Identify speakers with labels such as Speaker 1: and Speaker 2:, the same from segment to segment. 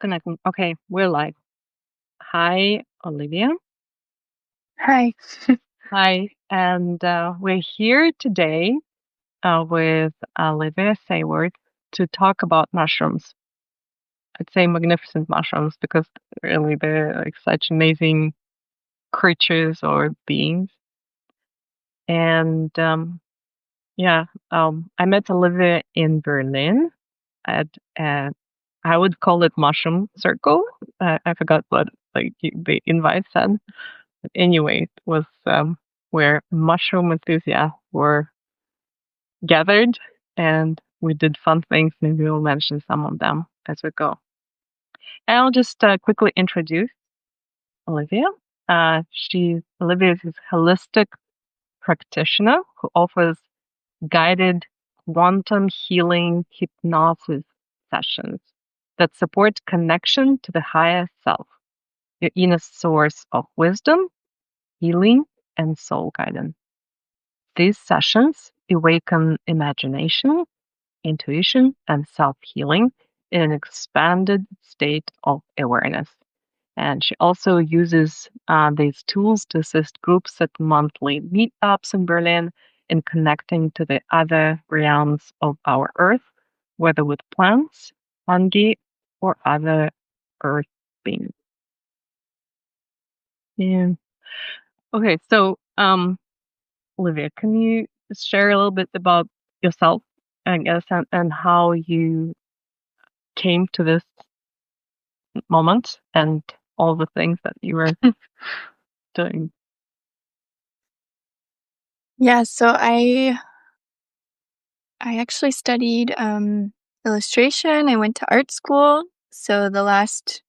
Speaker 1: Connecting. Okay, we're live. Hi, Olivia.
Speaker 2: Hi.
Speaker 1: Hi, and we're here today with Olivia Sayward to talk about mushrooms. I'd say magnificent mushrooms because really they're like such amazing creatures or beings. And yeah, I met Olivia in Berlin at a, I would call it mushroom circle. I forgot what the invite said. But anyway, it was where mushroom enthusiasts were gathered and we did fun things. Maybe we'll mention some of them as we go. And I'll just quickly introduce Olivia. Olivia is a holistic practitioner who offers guided quantum healing hypnosis sessions that support connection to the higher self, your inner source of wisdom, healing, and soul guidance. These sessions awaken imagination, intuition, and self healing in an expanded state of awareness. And she also uses these tools to assist groups at monthly meetups in Berlin in connecting to the other realms of our Earth, whether with plants, fungi, or other Earth beings. Yeah. Okay, so Olivia, can you share a little bit about yourself, I guess, and how you came to this moment and all the things that you were doing?
Speaker 2: Yeah, so I actually studied illustration. I went to art school. So the last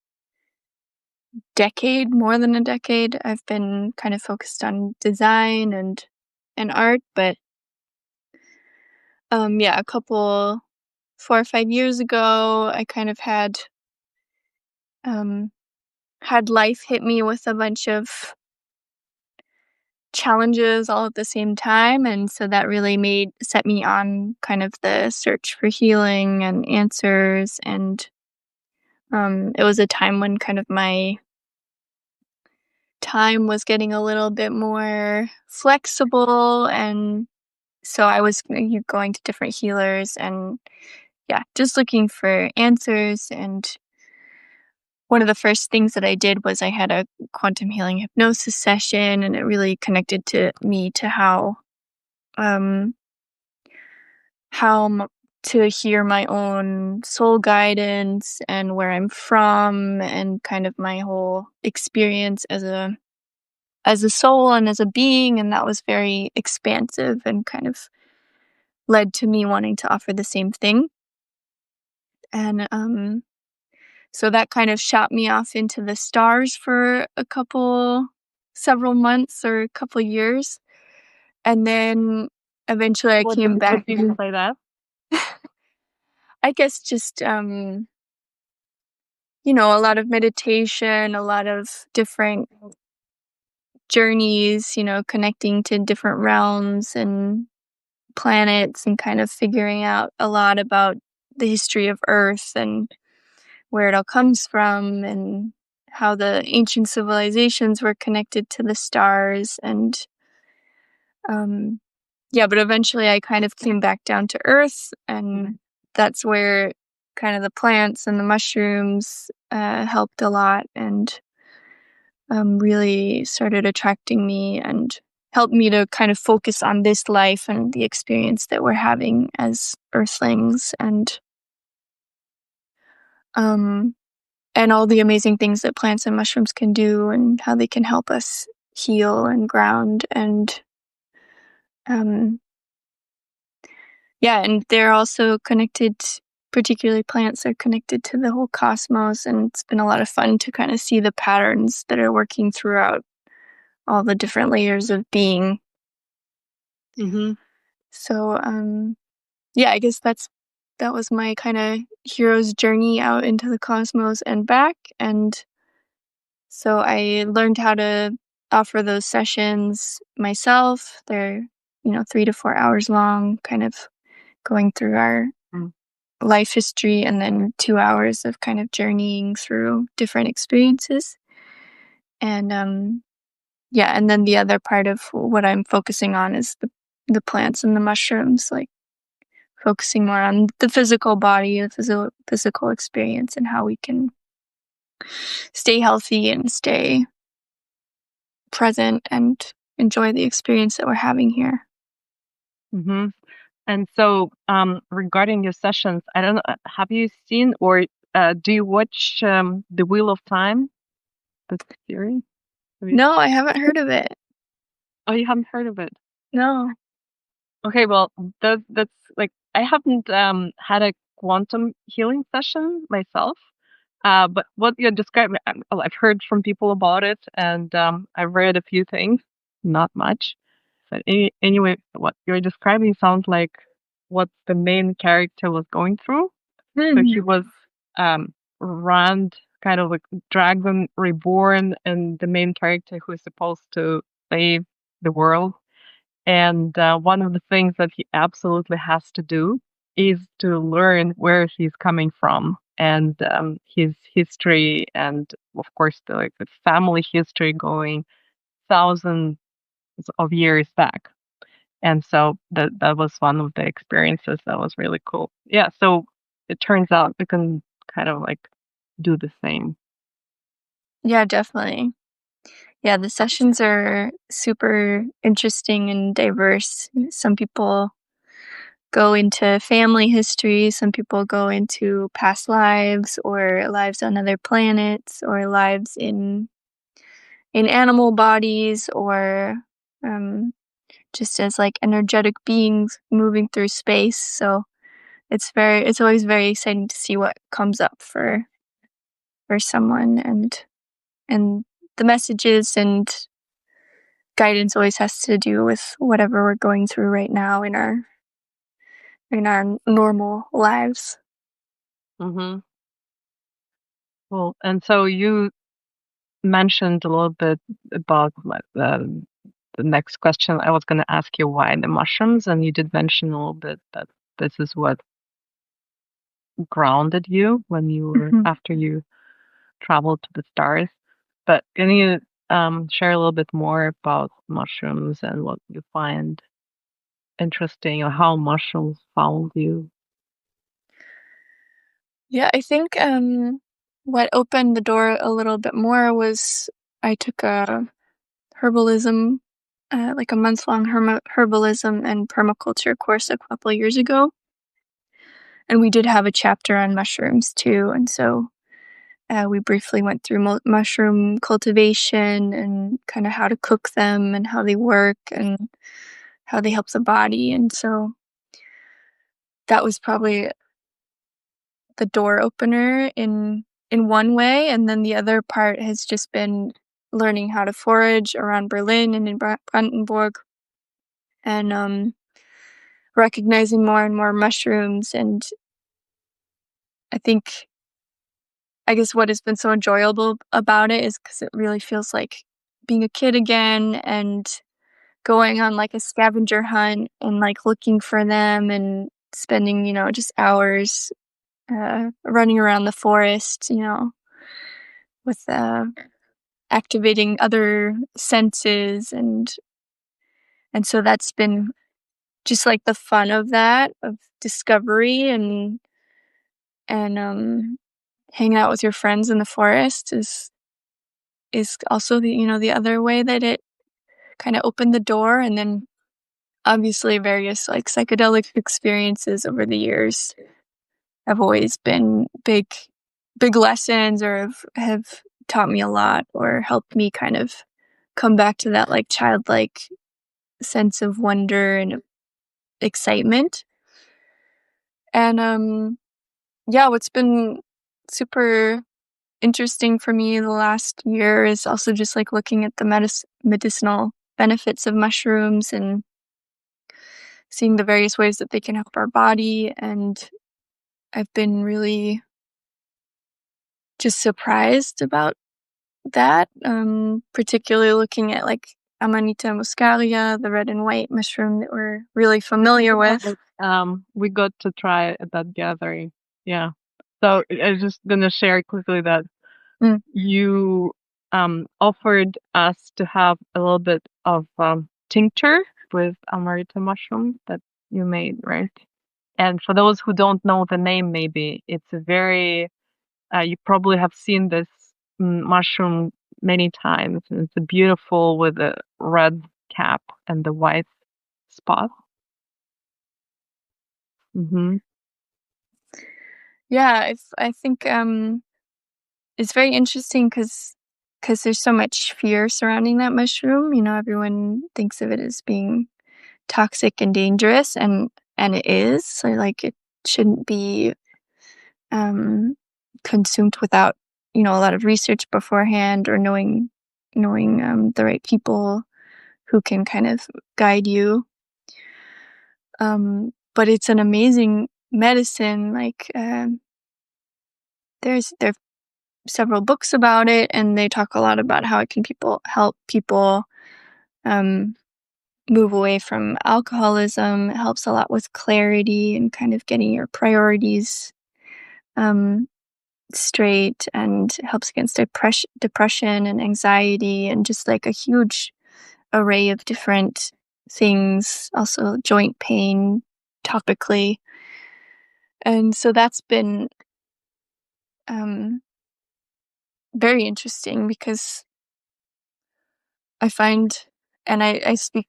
Speaker 2: decade, more than a decade, I've been kind of focused on design and art, but yeah, a couple 4 or 5 years ago, I kind of um had life hit me with a bunch of challenges all at the same time, and so that really made set me on kind of the search for healing and answers. And it was a time when kind of my time was getting a little bit more flexible, and so I was going to different healers and yeah, just looking for answers. And one of the first things that I did was I had a quantum healing hypnosis session, and it really connected to me to um how to hear my own soul guidance and where I'm from, and kind of my whole experience as a soul and as a being. And that was very expansive and kind of led to me wanting to offer the same thing. And so that kind of shot me off into the stars for several months or a couple years. And then eventually I came back.
Speaker 1: What do you mean by that?
Speaker 2: I guess just a lot of meditation, a lot of different journeys, connecting to different realms and planets, and kind of figuring out a lot about the history of Earth and where it all comes from, and how the ancient civilizations were connected to the stars. And yeah, but eventually I kind of came back down to Earth, and that's where kind of the plants and the mushrooms helped a lot, and really started attracting me and helped me to kind of focus on this life and the experience that we're having as Earthlings, um, and all the amazing things that plants and mushrooms can do, and how they can help us heal and ground. And um, yeah, and they're also connected. Particularly plants are connected to the whole cosmos, and it's been a lot of fun to kind of see the patterns that are working throughout all the different layers of being.
Speaker 1: Mm-hmm.
Speaker 2: So, yeah, I guess that was my kind of hero's journey out into the cosmos and back. And so I learned how to offer those sessions myself. They're 3 to 4 hours long, kind of going through our
Speaker 1: Mm.
Speaker 2: life history and then 2 hours of kind of journeying through different experiences. And, yeah, and then the other part of what I'm focusing on is the plants and the mushrooms, like, focusing more on the physical body, the physical experience, and how we can stay healthy and stay present and enjoy the experience that we're having here.
Speaker 1: Hmm. And so, regarding your sessions, I don't know, have you seen or do you watch The Wheel of Time, the series? Have you-
Speaker 2: No, I haven't heard of it.
Speaker 1: Oh, you haven't heard of it?
Speaker 2: No.
Speaker 1: Okay, well, that's like I haven't had a quantum healing session myself, but what you're describing, well, I've heard from people about it, and I've read a few things, not much. But anyway, what you're describing sounds like what the main character was going through. So he
Speaker 2: Mhm.
Speaker 1: was run, kind of like dragon reborn, and the main character who is supposed to save the world. And one of the things that he absolutely has to do is to learn where he's coming from and his history, and of course the family history going thousands of years back. And so that was one of the experiences that was really cool. Yeah, so it turns out we can kind of like do the same.
Speaker 2: Yeah, definitely. Yeah, the sessions are super interesting and diverse. Some people go into family history, some people go into past lives or lives on other planets or lives in animal bodies or um, just as like energetic beings moving through space. So it's always very exciting to see what comes up for someone and the messages and guidance always has to do with whatever we're going through right now in our normal lives.
Speaker 1: Hmm. Cool. And so you mentioned a little bit about the next question. I was going to ask you why the mushrooms, and you did mention a little bit that this is what grounded you when you were
Speaker 2: Mhm.
Speaker 1: after you traveled to the stars. But can you share a little bit more about mushrooms and what you find interesting, or how mushrooms found you?
Speaker 2: Yeah, I think what opened the door a little bit more was I took a herbalism like a month-long herbalism and permaculture course a couple years ago, and we did have a chapter on mushrooms too, and so we briefly went through mushroom cultivation and kind of how to cook them and how they work and how they help the body. And so that was probably the door opener in one way. And then the other part has just been learning how to forage around Berlin and in Brandenburg and recognizing more and more mushrooms. And I think, I guess what has been so enjoyable about it is because it really feels like being a kid again and going on, like, a scavenger hunt and, like, looking for them and spending, just hours, running around the forest, with, activating other senses, and so that's been just, like, the fun of that, of discovery and hanging out with your friends in the forest is also the other way that it kinda opened the door, and then obviously various, like, psychedelic experiences over the years have always been big lessons or have taught me a lot or helped me kind of come back to that, like, childlike sense of wonder and excitement. And, yeah, what's been super interesting for me the last year is also just, like, looking at the medicinal benefits of mushrooms and seeing the various ways that they can help our body, and I've been really just surprised about that, particularly looking at, like, Amanita muscaria, the red and white mushroom that we're really familiar with.
Speaker 1: We got to try at that gathering. Yeah. So I was just gonna share quickly that
Speaker 2: Mm.
Speaker 1: you offered us to have a little bit of tincture with amarita mushroom that you made, right? And for those who don't know the name, maybe it's a very you probably have seen this mushroom many times. It's a beautiful with a red cap and the white spot. Hmm.
Speaker 2: Yeah, I think it's very interesting because there's so much fear surrounding that mushroom. You know, everyone thinks of it as being toxic and dangerous, and it is. So like it shouldn't be um, consumed without a lot of research beforehand or knowing the right people who can kind of guide you. But it's an amazing medicine. Like there are several books about it, and they talk a lot about how it can help people um, move away from alcoholism. It helps a lot with clarity and kind of getting your priorities um, straight, and helps against depression and anxiety, and just like a huge array of different things. Also, joint pain topically, and so that's been um, very interesting because I find, and I speak,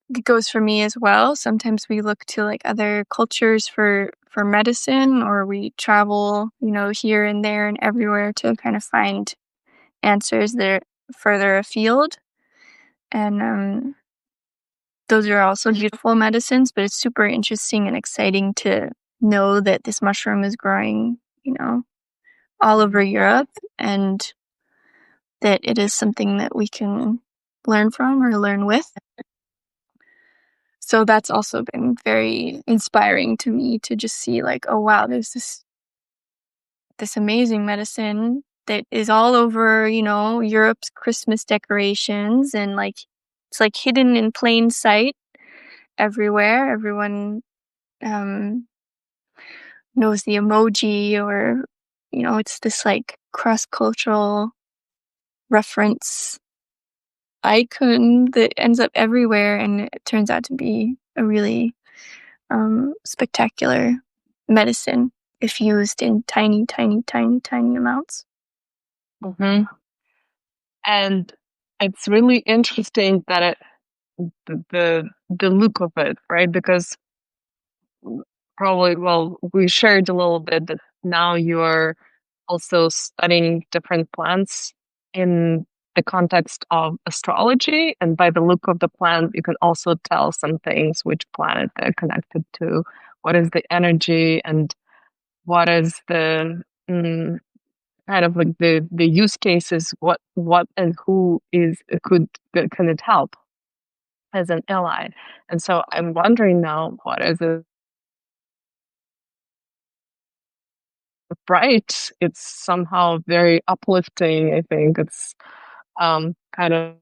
Speaker 2: it goes for me as well. Sometimes we look to like other cultures for medicine, or we travel, here and there and everywhere to kind of find answers that are further afield. And those are also beautiful medicines, but it's super interesting and exciting to know that this mushroom is growing, all over Europe, and that it is something that we can learn from or learn with. So that's also been very inspiring to me to just see like, oh wow, there's this amazing medicine that is all over, Europe's Christmas decorations, and like it's like hidden in plain sight everywhere. Everyone um knows the emoji, or it's this like cross-cultural reference icon that ends up everywhere, and it turns out to be a really spectacular medicine if used in tiny, tiny, tiny, tiny amounts.
Speaker 1: Hmm. And it's really interesting that the look of it, right? Because probably, well, we shared a little bit that now you're also studying different plants in the context of astrology, and by the look of the plant, you can also tell some things, which planet they're connected to, what is the energy, and what is the kind of like the use cases, what and who is could can it help as an ally. And so I'm wondering now, what is it? Bright, it's somehow very uplifting. I think it's kind of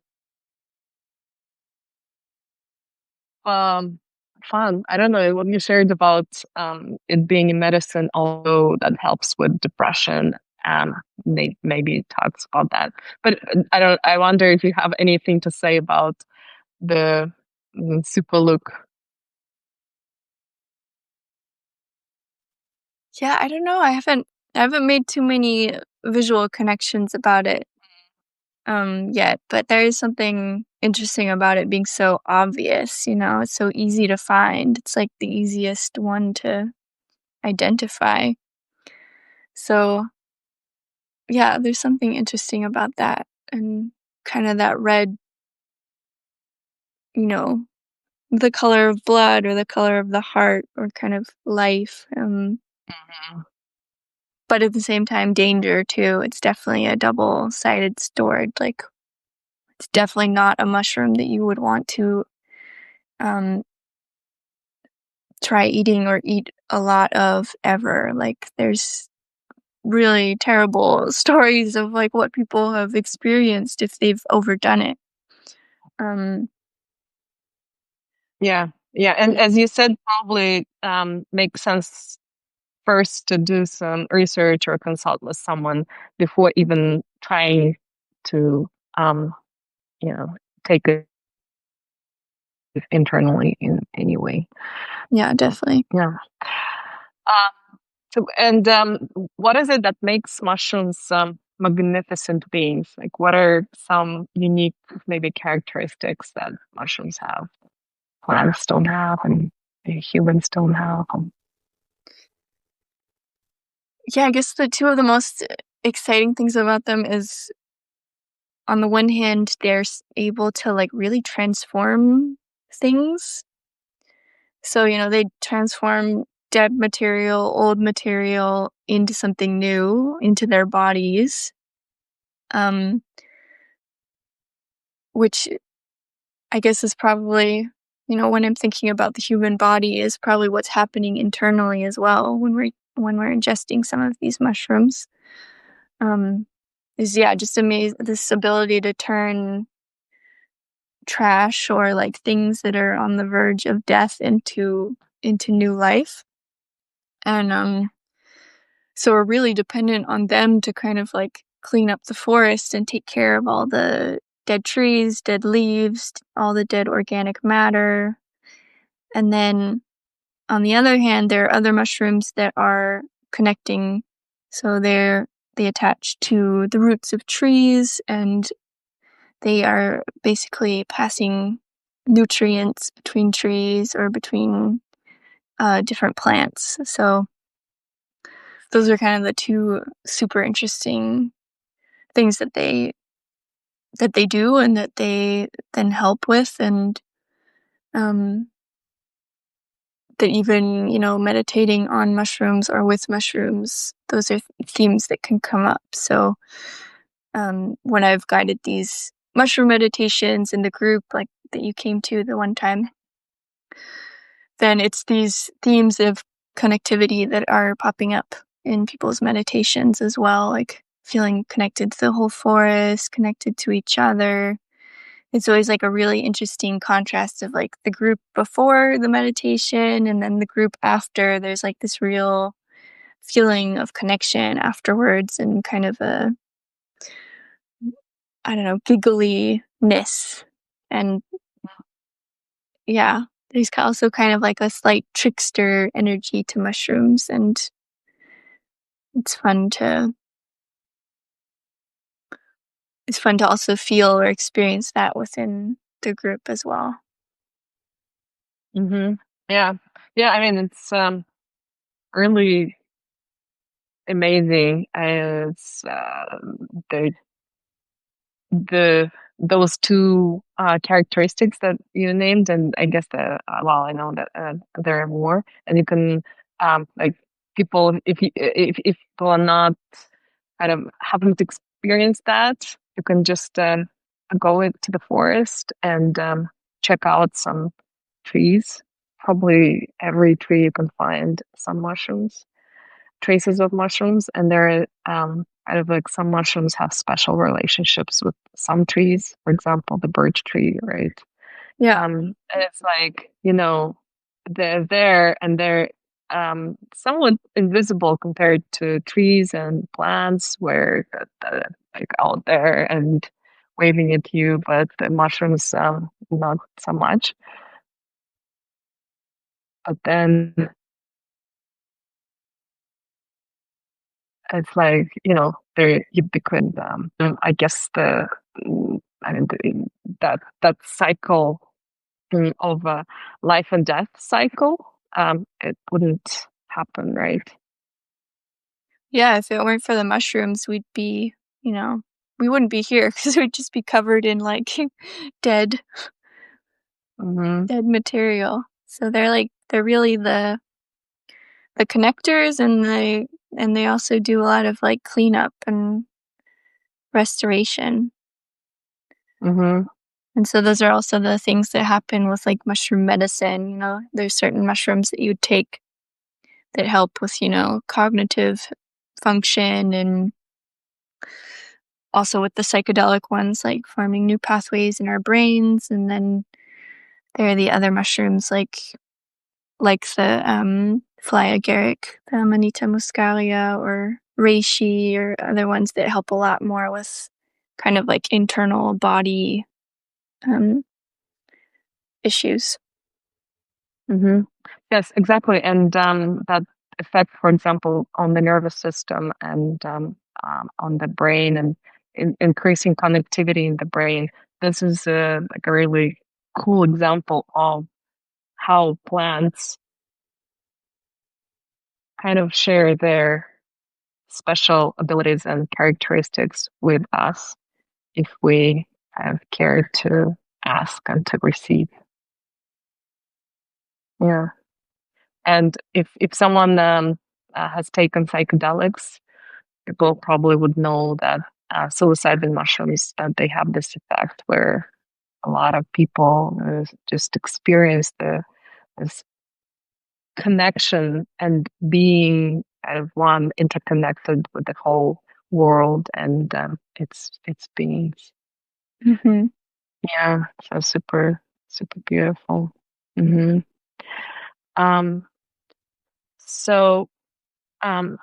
Speaker 1: um fun. I don't know what you shared about it being in medicine, although that helps with depression. Maybe talks about that, but I wonder if you have anything to say about the super look.
Speaker 2: Yeah, I don't know. I haven't made too many visual connections about it yet, but there is something interesting about it being so obvious. It's so easy to find. It's like the easiest one to identify. So yeah, there's something interesting about that, and kind of that red, you know, the color of blood or the color of the heart or kind of life.
Speaker 1: Mhm.
Speaker 2: But at the same time, danger too. It's definitely a double-sided sword. Like, it's definitely not a mushroom that you would want to um, try eating or eat a lot of ever. Like, there's really terrible stories of like what people have experienced if they've overdone it. Um,
Speaker 1: Yeah. Yeah. And as you said, probably makes sense first to do some research or consult with someone before even trying to, um, you know, take it internally in any way.
Speaker 2: yeah, definitely.
Speaker 1: Yeah. So, and what is it that makes mushrooms magnificent beings? Like, what are some unique, maybe, characteristics that mushrooms have, plants don't have, and humans don't have?
Speaker 2: Yeah, I guess the two of the most exciting things about them is on the one hand, they're able to like really transform things. So, they transform dead material, old material into something new, into their bodies. Um, which I guess is probably, when I'm thinking about the human body is probably what's happening internally as well when we're ingesting some of these mushrooms. Um, is yeah, just amazing this ability to turn trash or like things that are on the verge of death into new life. And so we're really dependent on them to kind of like clean up the forest and take care of all the dead trees, dead leaves, all the dead organic matter. And then on the other hand, there are other mushrooms that are connecting. So they attach to the roots of trees and they are basically passing nutrients between trees or between different plants. So those are kind of the two super interesting things that they do and that they then help with, and um, that even meditating on mushrooms or with mushrooms, those are themes that can come up. So when I've guided these mushroom meditations in the group like that you came to the one time, then it's these themes of connectivity that are popping up in people's meditations as well, like feeling connected to the whole forest, connected to each other. It's always like a really interesting contrast of like the group before the meditation and then the group after. There's like this real feeling of connection afterwards and kind of a, I don't know, giggliness. And yeah, there's also kind of like a slight trickster energy to mushrooms, and it's fun to also feel or experience that within the group as well.
Speaker 1: Hmm. Yeah. Yeah. I mean, it's really amazing. It's the those two characteristics that you named, and I guess well, I know that there are more, and you can like people if people are not kind of haven't experienced that, you can just to the forest and check out some trees. Probably every tree you can find some mushrooms, traces of mushrooms, and there are kind of like some mushrooms have special relationships with some trees. For example, the birch tree, right?
Speaker 2: Yeah.
Speaker 1: And it's like, they're there and they're somewhat invisible compared to trees and plants where like out there and waving at you, but the mushrooms not so much. But then it's like, they're ubiquitous. I guess I mean, that cycle of life and death cycle, it wouldn't happen, right?
Speaker 2: Yeah, if it weren't for the mushrooms, you know, we wouldn't be here because we'd just be covered in like dead,
Speaker 1: Hmm.
Speaker 2: dead material. So they're really the connectors, and they also do a lot of like cleanup and restoration.
Speaker 1: Hmm.
Speaker 2: And so those are also the things that happen with like mushroom medicine. There's certain mushrooms that you take that help with, cognitive function and also with the psychedelic ones, like forming new pathways in our brains. And then there are the other mushrooms like the fly agaric, the Amanita muscaria or reishi, or other ones that help a lot more with kind of like internal body um, issues.
Speaker 1: Hmm. Yes, exactly. And that effect, for example, on the nervous system and on the brain and increasing connectivity in the brain. This is like a really cool example of how plants kind of share their special abilities and characteristics with us if we have care to ask and to receive. Yeah. And if someone has taken psychedelics, people probably would know that psilocybin mushrooms that they have this effect where a lot of people just experience this connection and being kind of one interconnected with the whole world and its beings.
Speaker 2: Hmm.
Speaker 1: Yeah, so super beautiful. Hmm. Um, so um,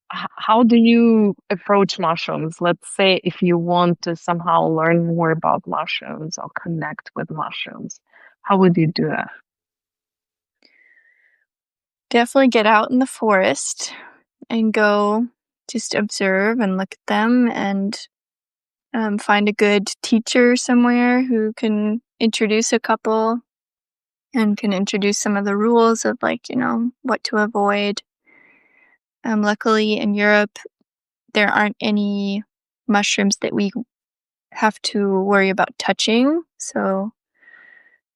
Speaker 1: how do you approach mushrooms? Let's say if you want to somehow learn more about mushrooms or connect with mushrooms, how would you do that?
Speaker 2: Definitely get out in the forest and go just observe and look at them, and find a good teacher somewhere who can introduce a couple and can introduce some of the rules of, like, what to avoid. Luckily in Europe, there aren't any mushrooms that we have to worry about touching. So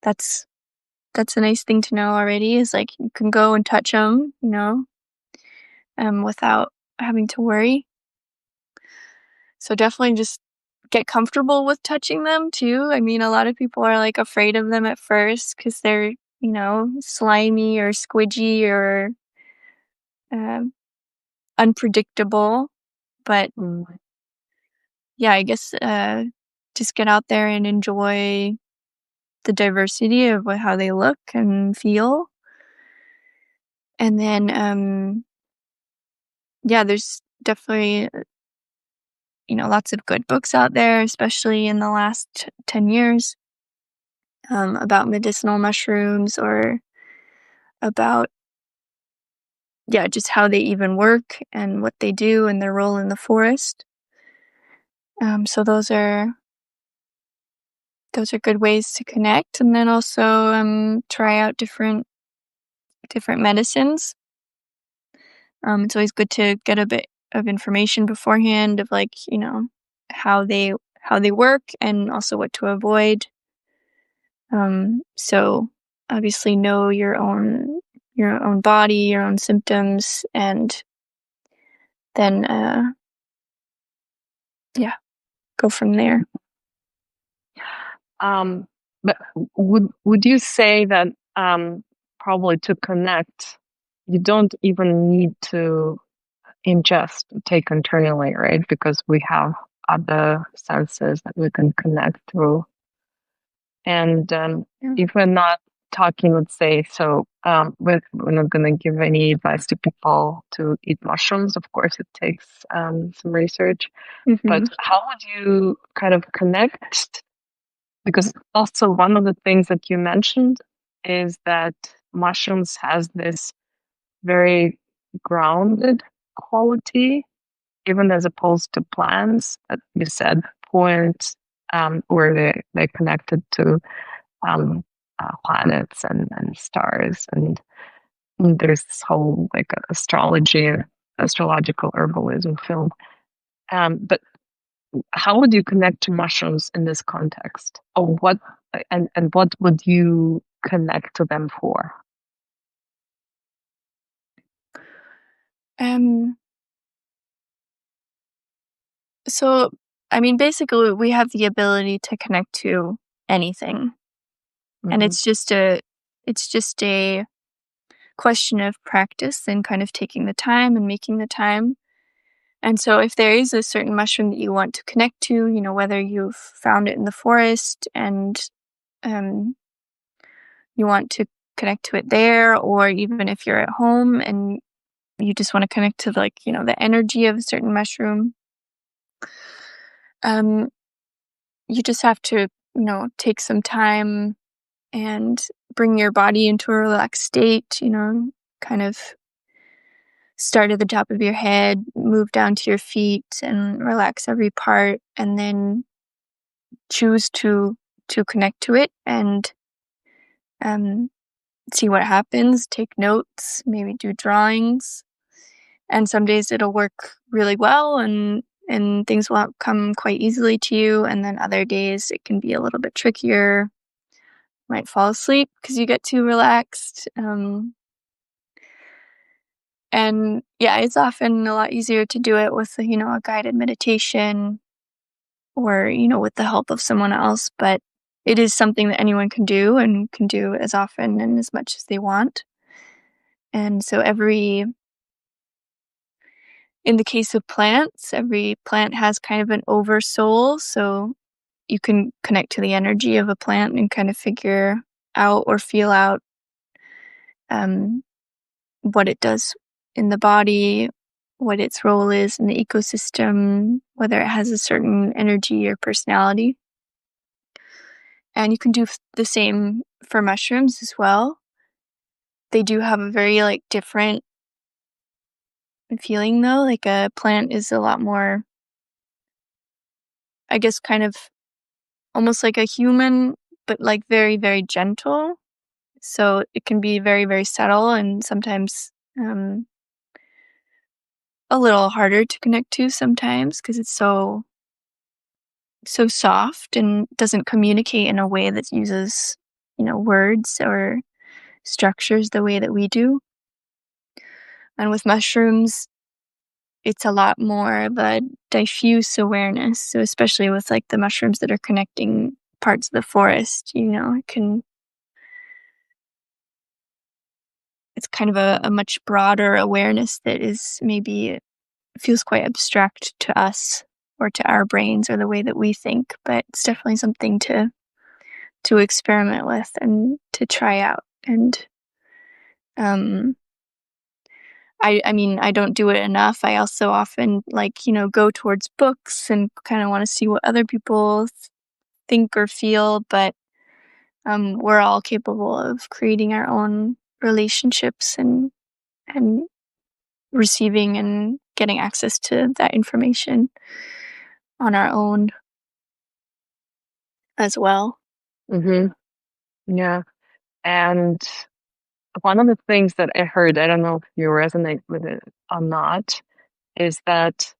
Speaker 2: that's that's a nice thing to know already, is like you can go and touch them, without having to worry. So definitely just get comfortable with touching them too. I mean, a lot of people are like afraid of them at first because they're, slimy or squidgy or um, unpredictable. But
Speaker 1: Mm.
Speaker 2: yeah, I guess just get out there and enjoy the diversity of how they look and feel. And then, yeah, there's definitely, lots of good books out there, especially in the last 10 years, about medicinal mushrooms or about, yeah, just how they even work and what they do and their role in the forest. So those are good ways to connect, and then also try out different medicines. It's always good to get a bit of information beforehand of, like, how they work and also what to avoid. So obviously know your own body, your own symptoms, and then yeah, go from there.
Speaker 1: Um, but would you say that probably to connect, you don't even need to ingest, take internally, right? Because we have other senses that we can connect through. And
Speaker 2: Yeah.
Speaker 1: if we're not talking, let's say, so we're not going to give any advice to people to eat mushrooms. Of course, it takes some research. But
Speaker 2: Hmm.
Speaker 1: how would you kind of connect? Because also one of the things that you mentioned is that mushrooms has this very grounded quality, even as opposed to plants that you said point where they're connected to um, planets and stars. And there's this whole like astrology, astrological herbalism film. But how would you connect to mushrooms in this context? Or what and what would you connect to them for?
Speaker 2: Um, so I mean, basically, we have the ability to connect to anything, and
Speaker 1: Hmm.
Speaker 2: it's just a question of practice and kind of taking the time and making the time. And so if there is a certain mushroom that you want to connect to, whether you've found it in the forest and um, you want to connect to it there, or even if you're at home and you just want to connect to like, the energy of a certain mushroom, um, you just have to, take some time and bring your body into a relaxed state, kind of start at the top of your head, move down to your feet and relax every part, and then choose to connect to it and um see what happens, take notes, maybe do drawings. And some days it'll work really well and things will come quite easily to you, and then other days it can be a little bit trickier. Might fall asleep because you get too relaxed. And yeah, it's often a lot easier to do it with a guided meditation or with the help of someone else, but it is something that anyone can do and can do as often and as much as they want. And so in the case of plants, every plant has kind of an oversoul, so you can connect to the energy of a plant and kind of figure out or feel out um, what it does in the body, what its role is in the ecosystem, whether it has a certain energy or personality. And you can do the same for mushrooms as well. They do have a very like different feeling though. Like a plant is a lot more, I guess, kind of almost like a human, but like very, very gentle. So it can be very, very subtle and sometimes a little harder to connect to sometimes because it's so soft and doesn't communicate in a way that uses, words or structures the way that we do. And with mushrooms, it's a lot more of a diffuse awareness. So especially with like the mushrooms that are connecting parts of the forest, it's kind of a much broader awareness that is maybe feels quite abstract to us or to our brains or the way that we think, but it's definitely something to experiment with and to try out. And um I mean, I don't do it enough. I also often like, go towards books and kind of want to see what other people think or feel, but we're all capable of creating our own relationships and receiving and getting access to that information on our own as well.
Speaker 1: Hmm. Yeah. And one of the things that I heard, I don't know if you resonate with it or not, is that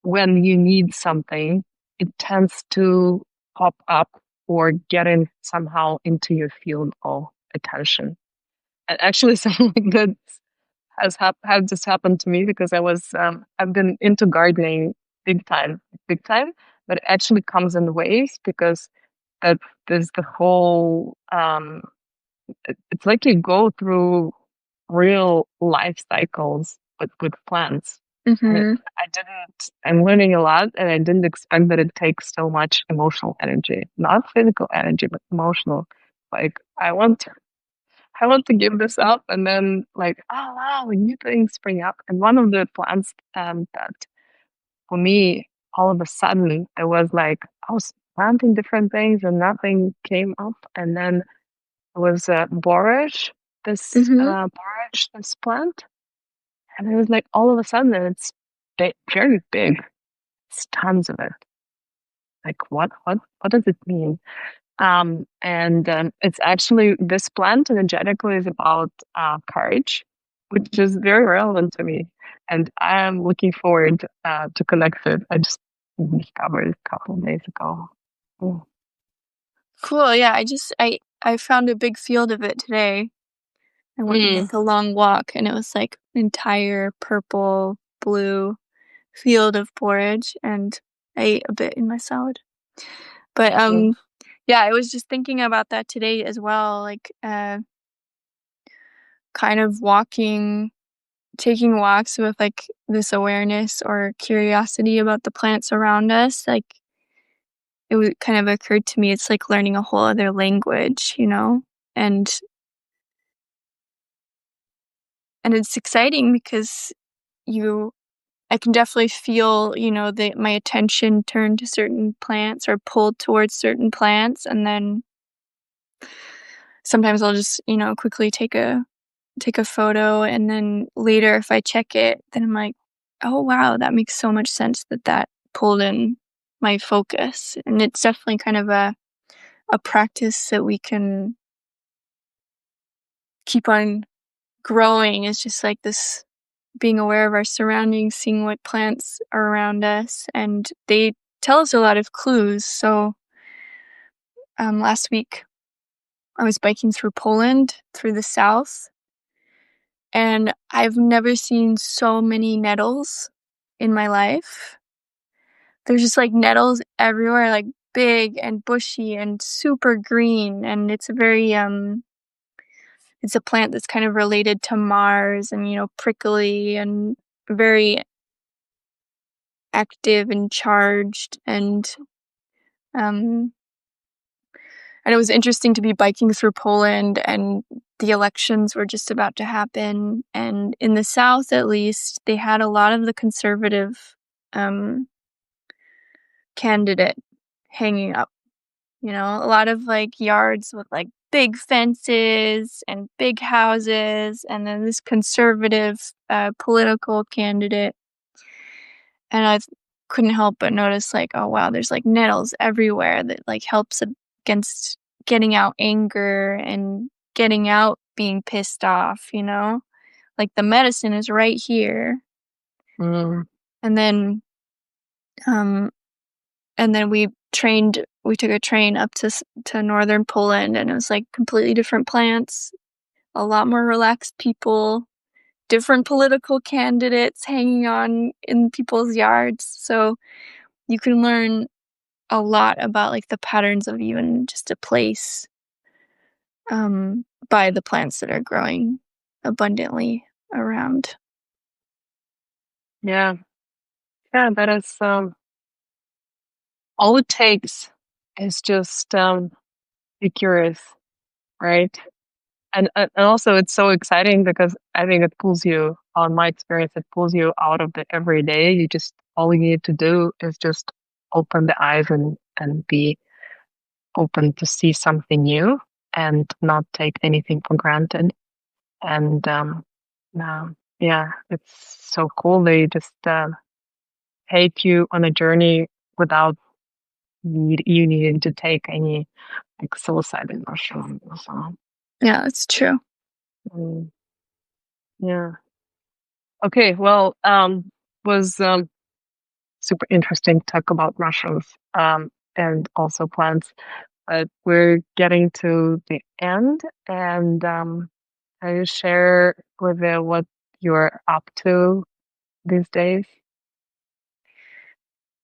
Speaker 1: when you need something, it tends to pop up or get in somehow into your field of attention. And actually, something like that had just happened to me because I've been into gardening big time, big time, but it actually comes in waves because that there's the whole it's like you go through real life cycles with plants. And
Speaker 2: Mhm.
Speaker 1: I'm learning a lot and I didn't expect that it takes so much emotional energy, not physical energy, but emotional. Like I want to give this up and then like, oh wow, new things spring up. And one of the plants that for me, all of a sudden it was like I was planting different things and nothing came up. And then it was
Speaker 2: Mhm.
Speaker 1: borage, this plant. And it was like all of a sudden it's very big. It's tons of it. Like what does it mean? And it's actually this plant energetically is about courage, which is very relevant to me. And I am looking forward to connect it. I just discovered it a couple of days ago. Mm.
Speaker 2: Cool. Yeah, I found a big field of it today. I went on
Speaker 1: Mm.
Speaker 2: like a long walk and it was like entire purple, blue field of borage and I ate a bit in my salad. But
Speaker 1: Mm.
Speaker 2: yeah, I was just thinking about that today as well, like kind of walking taking walks with like this awareness or curiosity about the plants around us, like kind of occurred to me, it's like learning a whole other language, you know? And and it's exciting because you I can definitely feel, that my attention turned to certain plants or pulled towards certain plants, and then sometimes I'll just, quickly take a photo, and then later if I check it, then I'm like, "Oh, wow, that makes so much sense that pulled in my focus." And it's definitely kind of a practice that we can keep on growing. It's just like this being aware of our surroundings, seeing what plants are around us, and they tell us a lot of clues. So, last week I was biking through Poland, through the south, and I've never seen so many nettles in my life. There's just like nettles everywhere, like big and bushy and super green, and it's a plant that's kind of related to Mars and, prickly and very active and charged, um and it was interesting to be biking through Poland, and the elections were just about to happen, and in the South, at least, they had a lot of the conservative, um, candidate hanging up, a lot of, like, yards with, like, big fences and big houses, and then this conservative, political candidate, and I couldn't help but notice, like, oh, wow, there's, like, nettles everywhere that, like, helps against getting out anger and getting out being pissed off, Like, the medicine is right here.
Speaker 1: Mm.
Speaker 2: And then, um and then we took a train up to northern Poland, and it was, like, completely different plants, a lot more relaxed people, different political candidates hanging on in people's yards, so you can learn a lot about, like, the patterns of even just a place, by the plants that are growing abundantly around.
Speaker 1: Yeah. Yeah, that is all it takes is just be curious, right? And also it's so exciting because I think it pulls you, on my experience, it pulls you out of the everyday. You just all you need to do is just open the eyes and be open to see something new and not take anything for granted. And yeah, it's so cool. They just take you on a journey without you needing to take any like psilocybin mushrooms. So,
Speaker 2: Yeah, it's true.
Speaker 1: mm, yeah. Okay. Well, was super interesting to talk about mushrooms and also plants. But we're getting to the end, and can you share with what you're up to these days?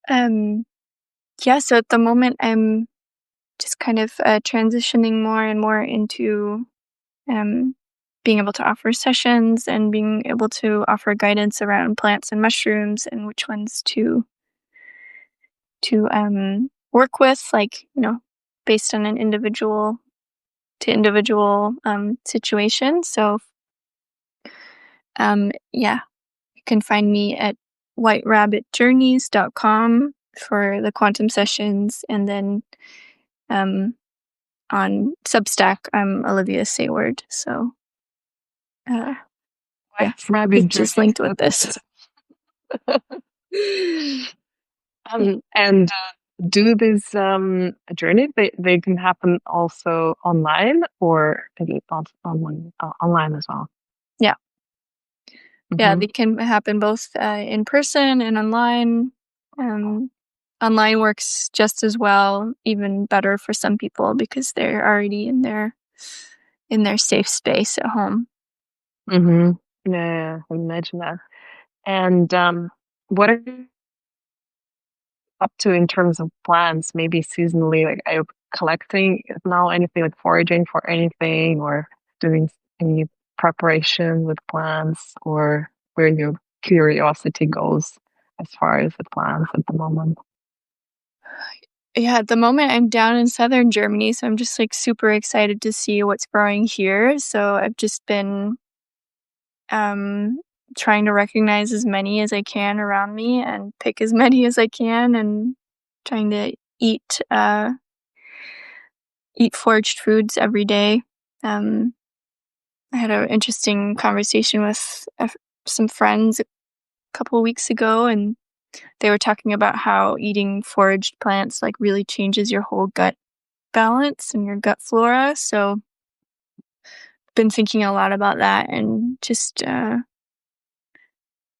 Speaker 2: Um, yeah, so at the moment, I'm just kind of, transitioning more and more into, um, being able to offer sessions and being able to offer guidance around plants and mushrooms and which ones to work with, like, based on an individual to individual, situation. So, yeah, you can find me at whiterabbitjourneys.com for the quantum sessions, and then, um, on Substack, I'm Olivia Sayward. So, uh, yeah,
Speaker 1: White rabbit
Speaker 2: each is
Speaker 1: journeys.
Speaker 2: linked with this.
Speaker 1: And do these journeys they can happen also online or maybe also online as well.
Speaker 2: Yeah, yeah,
Speaker 1: Hmm.
Speaker 2: they can happen both in person and online. Um, Online works just as well, even better for some people because they're already in their safe space at home.
Speaker 1: Hmm. Yeah, I can imagine that. And what are you up to in terms of plants? Maybe seasonally, like are you collecting now anything like foraging for anything or doing any preparation with plants or? where your curiosity goes as far as the plants at the moment?
Speaker 2: Yeah, at the moment I'm down in southern Germany, so I'm just like super excited to see what's growing here. So I've just been um trying to recognize as many as I can around me and pick as many as I can and trying to eat foraged foods every day. Um I had an interesting conversation with some friends a couple of weeks ago, and they were talking about how eating foraged plants like really changes your whole gut balance and your gut flora. So, been thinking a lot about that and just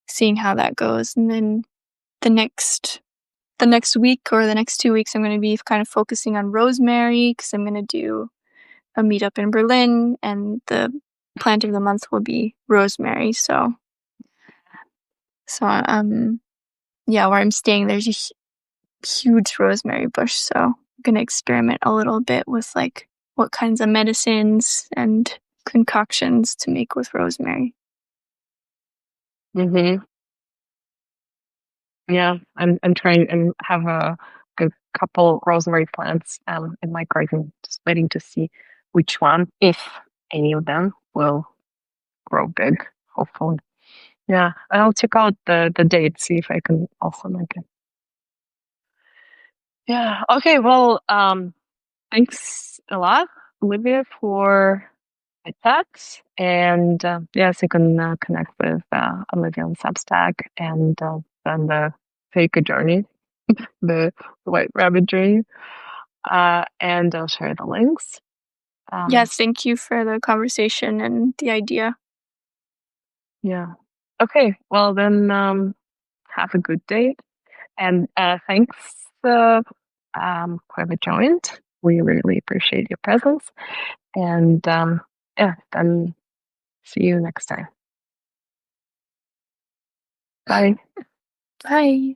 Speaker 2: seeing how that goes. And then the next the next week or the next 2 weeks, I'm going to be kind of focusing on rosemary because I'm going to do a meetup in Berlin, and the plant of the month will be rosemary. So yeah, where I'm staying, there's a huge rosemary bush. So I'm gonna experiment a little bit with like what kinds of medicines and concoctions to make with rosemary.
Speaker 1: Hmm. Yeah, I'm trying and have a couple rosemary plants in my garden, just waiting to see which one, if any of them, will grow big. Hopefully, yeah. I'll check out the date, see if I can also make it. Yeah. Okay. Well, thanks a lot, Olivia, for my chats. And yes, you can connect with Olivia on Substack and then the Fake Journey, the White Rabbit Journey. And I'll share the links. Um,
Speaker 2: Yes, thank you for the conversation and the idea.
Speaker 1: yeah. Okay. Well, then have a good day. And thanks whoever joined. We really appreciate your presence. And yeah, then see you next time. Bye.
Speaker 2: Bye.